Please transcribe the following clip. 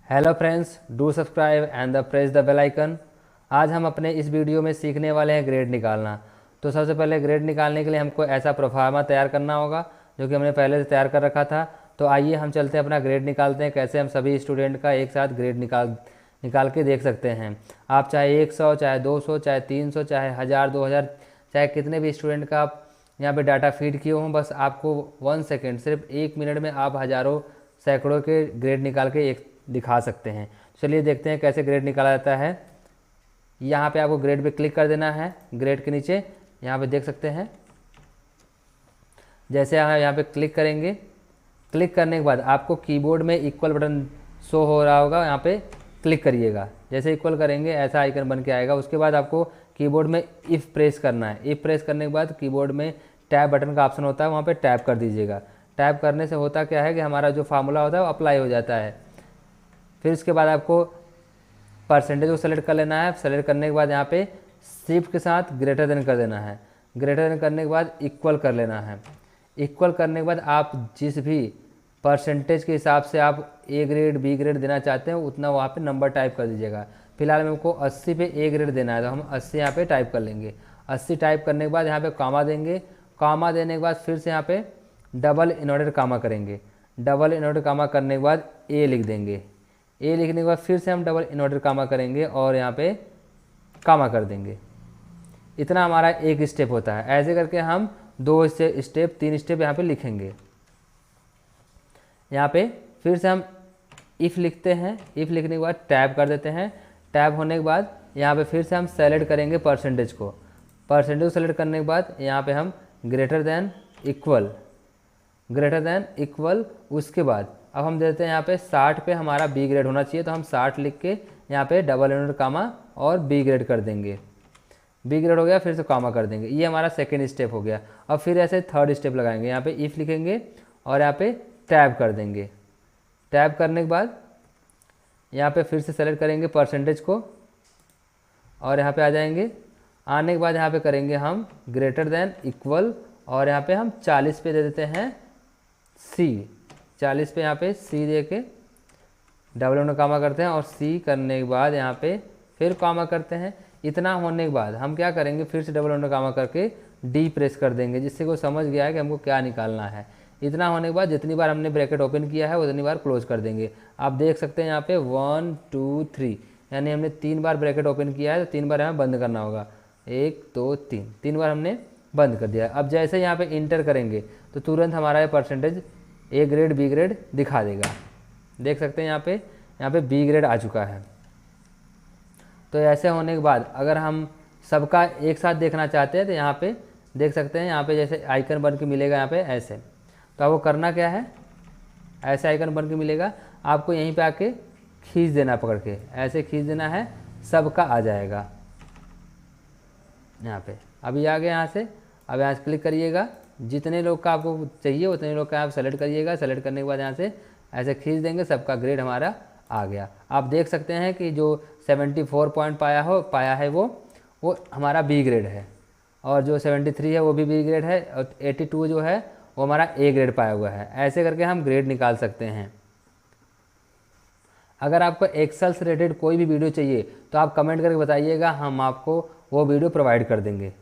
Hello friends, do subscribe and the press the bell icon. आज हम अपने इस वीडियो में सीखने वाले हैं ग्रेड निकालना। तो सबसे पहले ग्रेड निकालने के लिए हमको ऐसा प्रोफार्मा तैयार करना होगा जो कि हमने पहले से तैयार कर रखा था। तो आइए हम चलते हैं, अपना ग्रेड निकालते हैं। कैसे हम सभी स्टूडेंट का एक साथ ग्रेड निकाल के देख सकते हैं। आप चाहे 100, चाहे 200, चाहे 300, चाहे 1000, 2000, चाहे कितने भी स्टूडेंट का आप यहाँ पे डाटा फीड किए हों, बस आपको 1 सेकेंड, सिर्फ 1 मिनट में आप हज़ारों सैकड़ों के ग्रेड निकाल के एक दिखा सकते हैं। चलिए देखते हैं कैसे ग्रेड निकाला जाता है। यहाँ पे आपको ग्रेड पे क्लिक कर देना है। ग्रेड के नीचे यहाँ पे देख सकते हैं, जैसे आप यहाँ पे क्लिक करेंगे, क्लिक करने के बाद आपको कीबोर्ड में इक्वल बटन शो हो रहा होगा, यहाँ पे क्लिक करिएगा। जैसे इक्वल करेंगे ऐसा आइकन बन के आएगा। उसके बाद आपको कीबोर्ड में इफ़ प्रेस करना है। इफ़ प्रेस करने के बाद कीबोर्ड में टैब बटन का ऑप्शन होता है, वहाँ पे टैप कर दीजिएगा। टैप करने से होता क्या है कि हमारा जो फार्मूला होता है वो अप्लाई हो जाता है। फिर उसके बाद आपको परसेंटेज को सेलेक्ट कर लेना है। सेलेक्ट करने के बाद यहाँ पे शिफ्ट के साथ ग्रेटर देन कर देना है। ग्रेटर देन करने के बाद इक्वल कर लेना है। इक्वल करने के बाद आप जिस भी परसेंटेज के हिसाब से आप ए ग्रेड बी ग्रेड देना चाहते हैं उतना वहाँ पे नंबर टाइप कर दीजिएगा। फिलहाल मेरे को 80 पे ए ग्रेड देना है, तो हम 80 यहाँ पे टाइप कर लेंगे। 80 टाइप करने के बाद यहाँ पे कामा देंगे। कामा देने के बाद फिर से यहाँ पे डबल इन्वर्टेड कामा करेंगे। डबल इन्वर्टेड कामा करने के बाद ए लिख देंगे। ए लिखने के बाद फिर से हम डबल इन्वर्टेड कामा करेंगे और यहाँ पे कामा कर देंगे। इतना हमारा एक स्टेप होता है। ऐसे करके हम 2 स्टेप 3 स्टेप यहाँ पे लिखेंगे। यहाँ पे फिर से हम इफ़ लिखते हैं। इफ़ लिखने के बाद टैब कर देते हैं। टैब होने के बाद यहाँ पे फिर से हम सेलेक्ट करेंगे परसेंटेज को। परसेंटेज को सेलेक्ट करने के बाद यहाँ पे हम ग्रेटर देन इक्वल। उसके बाद अब हम देते हैं यहाँ पे 60 पे हमारा बी ग्रेड होना चाहिए, तो हम 60 लिख के यहाँ पे डबल इन्वर्टेड कामा और बी ग्रेड कर देंगे। बी ग्रेड हो गया, फिर से कामा कर देंगे। ये हमारा सेकेंड स्टेप हो गया। अब फिर ऐसे थर्ड स्टेप लगाएंगे। यहाँ पे इफ़ लिखेंगे और यहाँ पे टैब कर देंगे। टैब करने के बाद यहाँ पे फिर से सेलेक्ट करेंगे परसेंटेज को और यहाँ पे आ जाएंगे। आने के बाद यहाँ पे करेंगे हम ग्रेटर देन इक्वल और यहाँ पे हम 40 पे दे देते हैं सी। 40 पे यहाँ पे सी दे के डबल इन्वर्टेड कामा करते हैं और सी करने के बाद यहाँ पे फिर कामा करते हैं। इतना होने के बाद हम क्या करेंगे, फिर से डबल इन्वर्टेड कामा करके डी प्रेस कर देंगे, जिससे वो समझ गया है कि हमको क्या निकालना है। इतना होने के बाद जितनी बार हमने ब्रैकेट ओपन किया है उतनी बार क्लोज कर देंगे। आप देख सकते हैं यहाँ पे 1 2 3, यानी हमने 3 बार ब्रैकेट ओपन किया है, तो 3 बार हमें बंद करना होगा। 1 2 3, 3 बार हमने बंद कर दिया। अब जैसे यहाँ पे इंटर करेंगे तो तुरंत हमारा ये percentage A grade B grade दिखा देगा। देख सकते हैं यहाँ पे बी ग्रेड आ चुका है। तो ऐसे होने के बाद अगर हम सबका एक साथ देखना चाहते हैं तो यहाँ पे देख सकते हैं, यहाँ पे जैसे आइकन बन के मिलेगा यहाँ पे ऐसे। तो आपको करना क्या है, ऐसे आइकन बन के मिलेगा, आपको यहीं पे आके खींच देना, पकड़ के ऐसे खींच देना है, सबका आ जाएगा यहाँ पे। अभी आ गया यहाँ से। अब यहाँ से क्लिक करिएगा, जितने लोग का आपको चाहिए उतने लोग का आप सेलेक्ट करिएगा। सेलेक्ट करने के बाद यहाँ से ऐसे खींच देंगे, सबका ग्रेड हमारा आ गया। आप देख सकते हैं कि जो 74 पॉइंट पाया है वो हमारा बी ग्रेड है, और जो 73 है वो भी बी ग्रेड है, और 82 जो है वो हमारा ए ग्रेड पाया हुआ है। ऐसे करके हम ग्रेड निकाल सकते हैं। अगर आपको एक्सेल से रिलेटेड कोई भी वीडियो चाहिए तो आप कमेंट करके बताइएगा, हम आपको वो वीडियो प्रोवाइड कर देंगे।